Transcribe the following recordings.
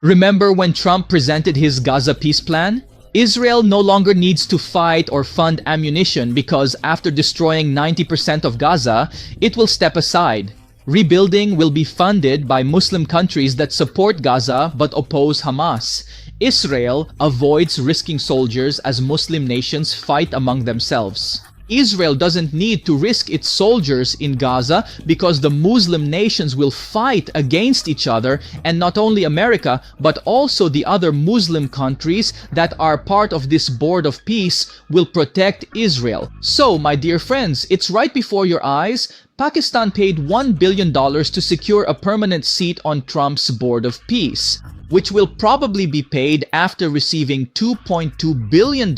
Remember when Trump presented his Gaza peace plan? Israel no longer needs to fight or fund ammunition because after destroying 90% of Gaza, it will step aside. Rebuilding will be funded by Muslim countries that support Gaza but oppose Hamas. Israel avoids risking soldiers as Muslim nations fight among themselves. Israel doesn't need to risk its soldiers in Gaza because the Muslim nations will fight against each other, and not only America but also the other Muslim countries that are part of this board of peace will protect Israel. So, my dear friends, it's right before your eyes. Pakistan paid $1 billion to secure a permanent seat on Trump's board of peace, which will probably be paid after receiving $2.2 billion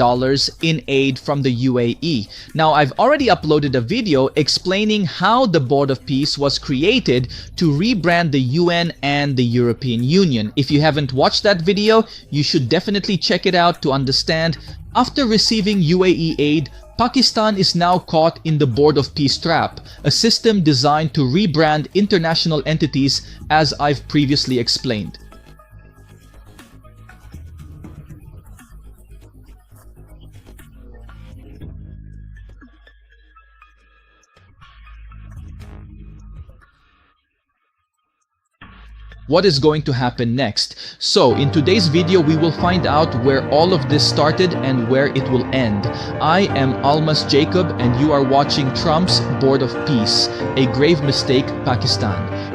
in aid from the UAE. Now, I've already uploaded a video explaining how the Board of Peace was created to rebrand the UN and the European Union. If you haven't watched that video, you should definitely check it out to understand. After receiving UAE aid, Pakistan is now caught in the Board of Peace trap, a system designed to rebrand international entities, as I've previously explained. What is going to happen next? So, in today's video, we will find out where all of this started and where it will end. I am Almas Jacob, and you are watching Trump's Board of Peace, a grave mistake, Pakistan.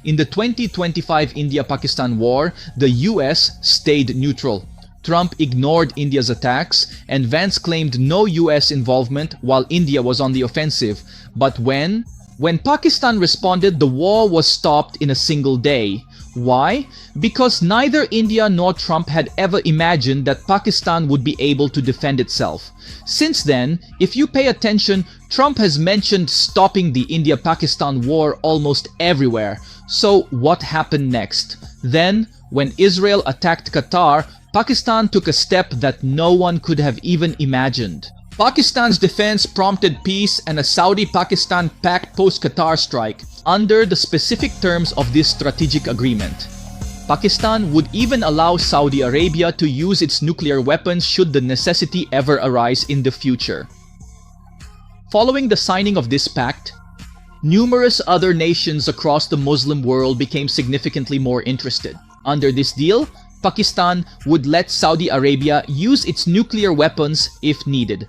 In the 2025 India-Pakistan war, the US stayed neutral. Trump ignored India's attacks, and Vance claimed no US involvement while India was on the offensive. But when Pakistan responded, the war was stopped in a single day. Why? Because neither India nor Trump had ever imagined that Pakistan would be able to defend itself. Since then, if you pay attention, Trump has mentioned stopping the India-Pakistan war almost everywhere. So what happened next? Then, when Israel attacked Qatar, Pakistan took a step that no one could have even imagined. Pakistan's defense prompted peace and a Saudi-Pakistan pact post-Qatar strike under the specific terms of this strategic agreement. Pakistan would even allow Saudi Arabia to use its nuclear weapons should the necessity ever arise in the future. Following the signing of this pact, numerous other nations across the Muslim world became significantly more interested. Under this deal, Pakistan would let Saudi Arabia use its nuclear weapons if needed.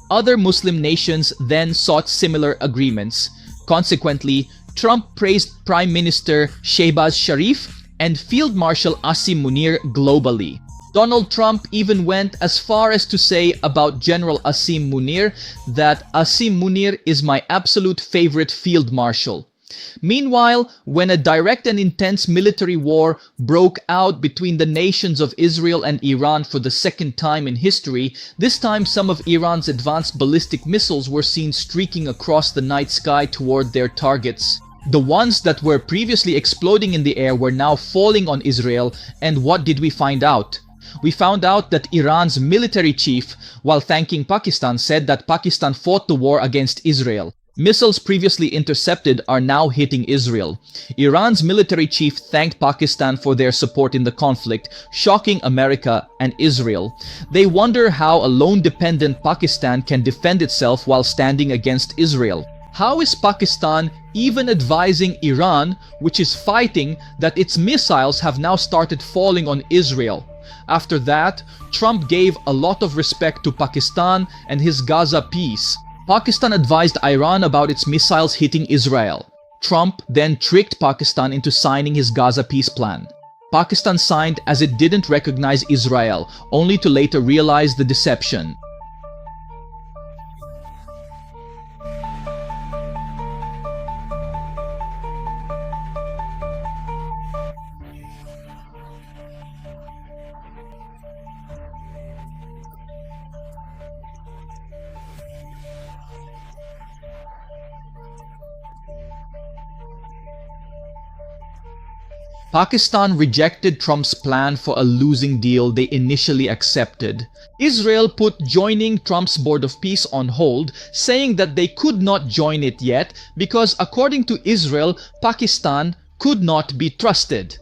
Other Muslim nations then sought similar agreements. Consequently, Trump praised Prime Minister Shehbaz Sharif and Field Marshal Asim Munir globally. Donald Trump even went as far as to say about General Asim Munir that Asim Munir is my absolute favorite field marshal. Meanwhile, when a direct and intense military war broke out between the nations of Israel and Iran for the second time in history, this time some of Iran's advanced ballistic missiles were seen streaking across the night sky toward their targets. The ones that were previously exploding in the air were now falling on Israel, and what did we find out? We found out that Iran's military chief, while thanking Pakistan, said that Pakistan fought the war against Israel. Missiles previously intercepted are now hitting Israel. Iran's military chief thanked Pakistan for their support in the conflict, shocking America and Israel. They wonder how a lone-dependent Pakistan can defend itself while standing against Israel. How is Pakistan even advising Iran, which is fighting, that its missiles have now started falling on Israel? After that, Trump gave a lot of respect to Pakistan and his Gaza peace. Pakistan advised Iran about its missiles hitting Israel. Trump then tricked Pakistan into signing his Gaza peace plan. Pakistan signed as it didn't recognize Israel, only to later realize the deception. Pakistan rejected Trump's plan for a losing deal they initially accepted. Israel put joining Trump's Board of Peace on hold, saying that they could not join it yet because, according to Israel, Pakistan could not be trusted.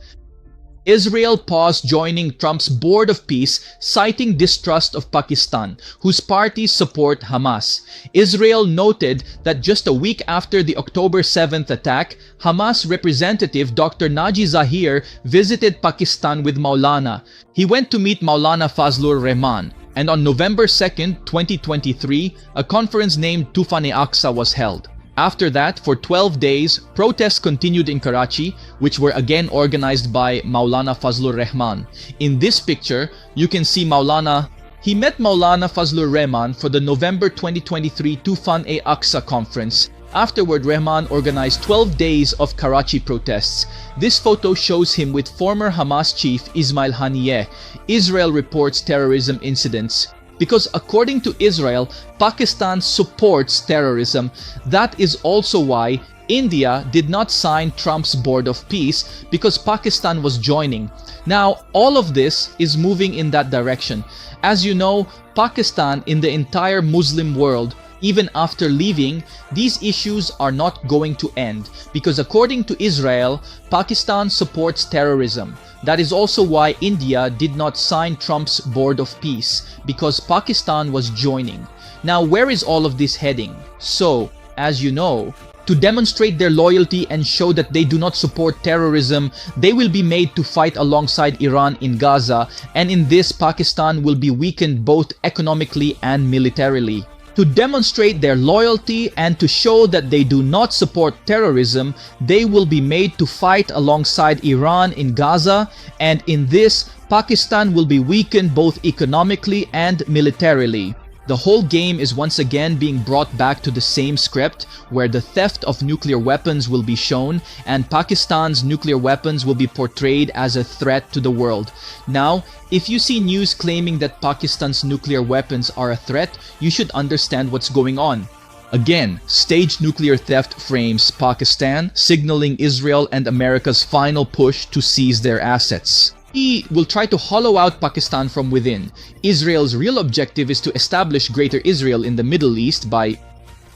Israel paused joining Trump's Board of Peace, citing distrust of Pakistan, whose parties support Hamas. Israel noted that just a week after the October 7th attack, Hamas representative Dr. Naji Zahir visited Pakistan with Maulana. He went to meet Maulana Fazlur Rahman, and on November 2nd, 2023, a conference named Tufan-e-Aqsa was held. After that, for 12 days, protests continued in Karachi, which were again organized by Maulana Fazlur Rahman. In this picture, you can see Maulana. He met Maulana Fazlur Rahman for the November 2023 Tufan-e-Aqsa conference. Afterward, Rahman organized 12 days of Karachi protests. This photo shows him with former Hamas chief Ismail Haniyeh. Israel reports terrorism incidents. Because according to Israel, Pakistan supports terrorism. That is also why India did not sign Trump's Board of Peace, because Pakistan was joining. Now, all of this is moving in that direction. As you know, Pakistan in the entire Muslim world, even after leaving, these issues are not going to end, because according to Israel, Pakistan supports terrorism. That is also why India did not sign Trump's Board of Peace, because Pakistan was joining. Now, where is all of this heading? So, as you know, to demonstrate their loyalty and show that they do not support terrorism, they will be made to fight alongside Iran in Gaza, and in this, Pakistan will be weakened both economically and militarily. To demonstrate their loyalty and to show that they do not support terrorism, they will be made to fight alongside Iran in Gaza, and in this, Pakistan will be weakened both economically and militarily. The whole game is once again being brought back to the same script, where the theft of nuclear weapons will be shown and Pakistan's nuclear weapons will be portrayed as a threat to the world. Now, if you see news claiming that Pakistan's nuclear weapons are a threat, you should understand what's going on. Again, staged nuclear theft frames Pakistan, signaling Israel and America's final push to seize their assets. He will try to hollow out Pakistan from within. Israel's real objective is to establish Greater Israel in the Middle East by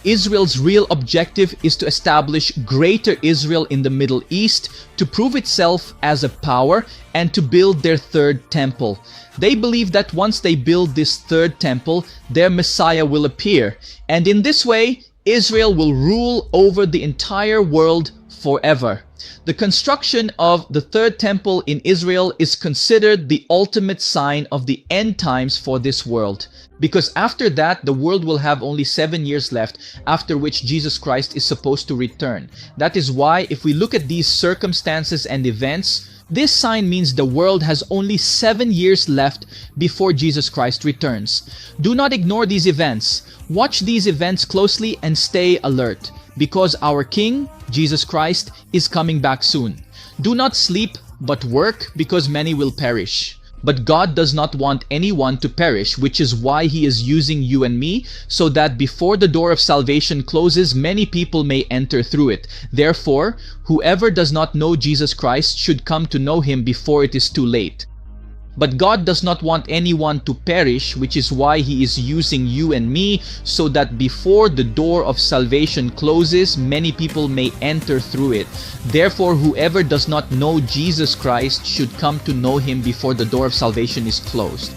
Israel's real objective is to establish Greater Israel in the Middle East, to prove itself as a power, and to build their third temple. They believe that once they build this third temple, their Messiah will appear. And in this way, Israel will rule over the entire world forever. The construction of the third temple in Israel is considered the ultimate sign of the end times for this world. Because after that, the world will have only 7 years left, after which Jesus Christ is supposed to return. That is why, if we look at these circumstances and events, this sign means the world has only 7 years left before Jesus Christ returns. Do not ignore these events. Watch these events closely and stay alert, because our King, Jesus Christ, is coming back soon. Do not sleep, but work, because many will perish. But God does not want anyone to perish, which is why He is using you and me, so that before the door of salvation closes, many people may enter through it. Therefore, whoever does not know Jesus Christ should come to know Him before it is too late. But God does not want anyone to perish, which is why He is using you and me, so that before the door of salvation closes, many people may enter through it. Therefore, whoever does not know Jesus Christ should come to know Him before the door of salvation is closed.